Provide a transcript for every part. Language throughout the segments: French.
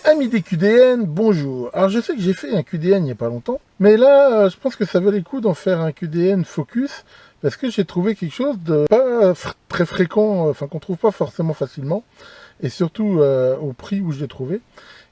Amis des QDN, bonjour. Alors je sais que j'ai fait un QDN il n'y a pas longtemps, mais là je pense que ça valait le coup d'en faire un QDN focus, parce que j'ai trouvé quelque chose de pas très fréquent, enfin qu'on trouve pas forcément facilement, et surtout au prix où je l'ai trouvé,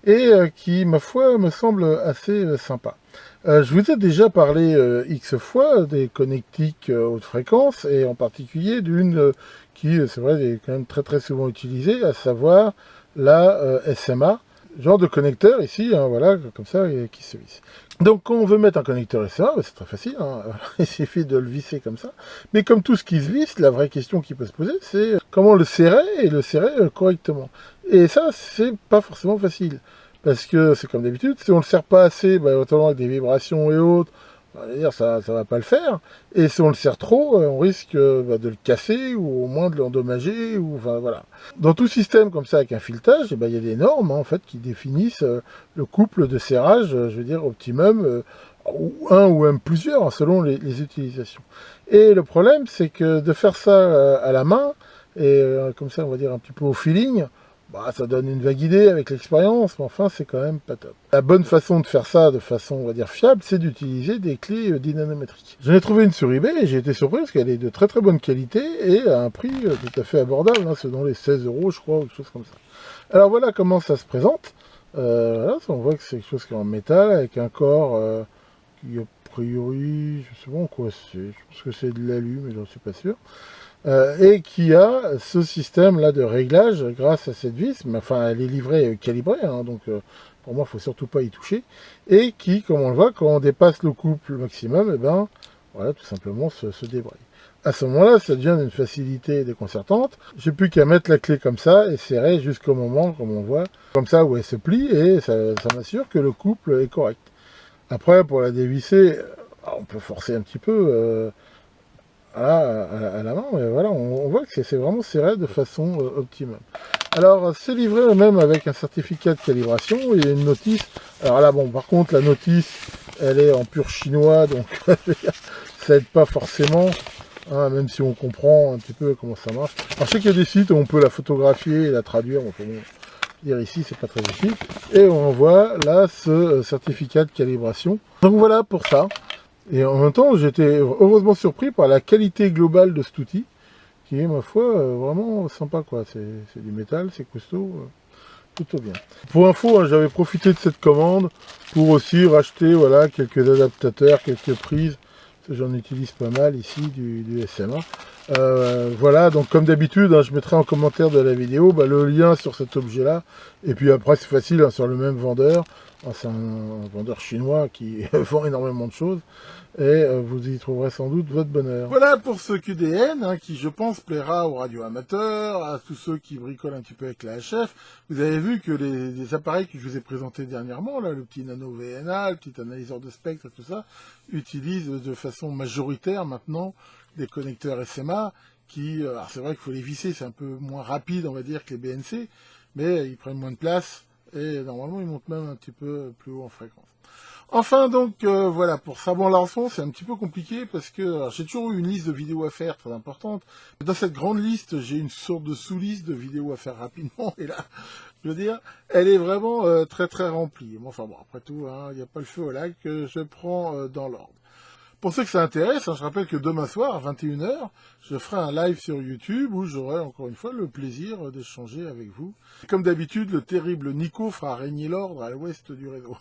et qui ma foi me semble assez sympa. Je vous ai déjà parlé X fois des connectiques haute fréquence, et en particulier d'une qui, c'est vrai, est quand même très souvent utilisée, à savoir la SMA, genre de connecteur ici, hein, voilà, comme ça, qui se visse. Donc quand on veut mettre un connecteur SMA, bah, c'est très facile, hein, il suffit de le visser comme ça. Mais comme tout ce qui se visse, la vraie question qui peut se poser, c'est comment le serrer et le serrer correctement. Et ça, c'est pas forcément facile. Parce que c'est comme d'habitude, si on le serre pas assez, bah, notamment avec des vibrations et autres, on va dire ça va pas le faire. Et si on le serre trop, on risque de le casser ou au moins de l'endommager. Ou enfin voilà. Dans tout système comme ça avec un filetage, eh ben, il y a des normes en fait qui définissent le couple de serrage, je veux dire optimum, ou un ou même plusieurs hein, selon les utilisations. Et le problème, c'est que de faire ça à la main et comme ça, on va dire un petit peu au feeling. Bah, ça donne une vague idée avec l'expérience, mais enfin, c'est quand même pas top. La bonne façon de faire ça de façon, on va dire, fiable, c'est d'utiliser des clés dynanométriques. J'en ai trouvé une sur eBay et j'ai été surpris parce qu'elle est de très bonne qualité et à un prix tout à fait abordable, hein, c'est dans les 16 euros, je crois, ou quelque chose comme ça. Alors voilà comment ça se présente. Voilà, on voit que c'est quelque chose qui est en métal avec un corps qui, a priori, je sais pas en quoi c'est. Je pense que c'est de l'alu, mais j'en suis pas sûr. Et qui a ce système-là de réglage grâce à cette vis, mais enfin elle est livrée calibrée, hein, donc pour moi il ne faut surtout pas y toucher, et qui, comme on le voit, quand on dépasse le couple maximum, et ben voilà, tout simplement se débraye. À ce moment-là, ça devient d'une facilité déconcertante. J'ai plus qu'à mettre la clé comme ça et serrer jusqu'au moment, comme on voit, comme ça où elle se plie, et ça m'assure que le couple est correct. Après, pour la dévisser, on peut forcer un petit peu. À la main, mais voilà, on voit que c'est vraiment serré de façon optimum. Alors, c'est livré même avec un certificat de calibration et une notice. Alors là, bon, par contre, la notice, elle est en pur chinois, donc ça aide pas forcément, hein, même si on comprend un petit peu comment ça marche. Alors, je sais qu'il y a des sites où on peut la photographier et la traduire, on peut dire ici, c'est pas très utile. Et on voit là ce certificat de calibration. Donc voilà pour ça. Et en même temps, j'étais heureusement surpris par la qualité globale de cet outil, qui est, ma foi, vraiment sympa, quoi. C'est du métal, c'est costaud, plutôt bien. Pour info, hein, j'avais profité de cette commande pour aussi racheter, voilà, quelques adaptateurs, quelques prises. J'en utilise pas mal ici, du SMA. Voilà, donc comme d'habitude, hein, je mettrai en commentaire de la vidéo le lien sur cet objet-là. Et puis après, c'est facile, hein, sur le même vendeur. C'est un vendeur chinois qui vend énormément de choses. Et vous y trouverez sans doute votre bonheur. Voilà pour ce QDN, hein, qui je pense plaira aux radioamateurs, à tous ceux qui bricolent un petit peu avec la HF. Vous avez vu que les appareils que je vous ai présentés dernièrement, là, le petit Nano VNA, le petit analyseur de spectre, tout ça, utilisent de façon majoritaire maintenant des connecteurs SMA qui, alors c'est vrai qu'il faut les visser, c'est un peu moins rapide, on va dire, que les BNC, mais ils prennent moins de place et normalement ils montent même un petit peu plus haut en fréquence. Enfin donc voilà, pour ça, bon Lançon c'est un petit peu compliqué parce que j'ai toujours eu une liste de vidéos à faire très importante. Dans cette grande liste, j'ai une sorte de sous-liste de vidéos à faire rapidement et là, je veux dire, elle est vraiment très remplie. Bon, enfin bon, après tout, il n'y a pas le feu au lac, je prends dans l'ordre. Pour ceux que ça intéresse, je rappelle que demain soir, à 21 h, je ferai un live sur YouTube où j'aurai encore une fois le plaisir d'échanger avec vous. Comme d'habitude, le terrible Nico fera régner l'ordre à l'ouest du réseau.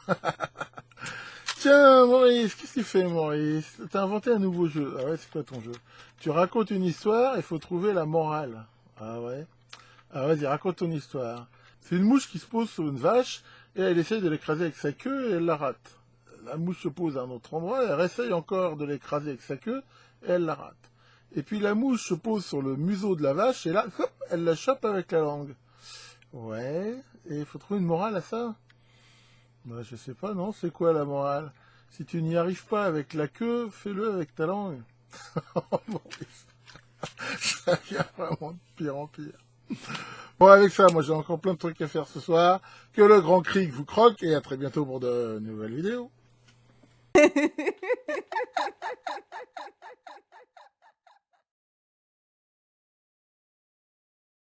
Tiens, Maurice, qu'est-ce qu'il fait, Maurice? T'as inventé un nouveau jeu. Ah ouais, c'est quoi ton jeu? Tu racontes une histoire, il faut trouver la morale. Ah ouais? Ah vas-y, raconte ton histoire. C'est une mouche qui se pose sur une vache, et elle essaye de l'écraser avec sa queue, et elle la rate. La mouche se pose à un autre endroit, elle essaye encore de l'écraser avec sa queue, et elle la rate. Et puis la mouche se pose sur le museau de la vache, et là, hop, elle la chope avec la langue. Ouais, et il faut trouver une morale à ça? Bah, je sais pas, non, c'est quoi la morale? Si tu n'y arrives pas avec la queue, fais-le avec ta langue. Bon, ça vient vraiment de pire en pire. Bon, avec ça, moi j'ai encore plein de trucs à faire ce soir. Que le grand cric vous croque, et à très bientôt pour de nouvelles vidéos.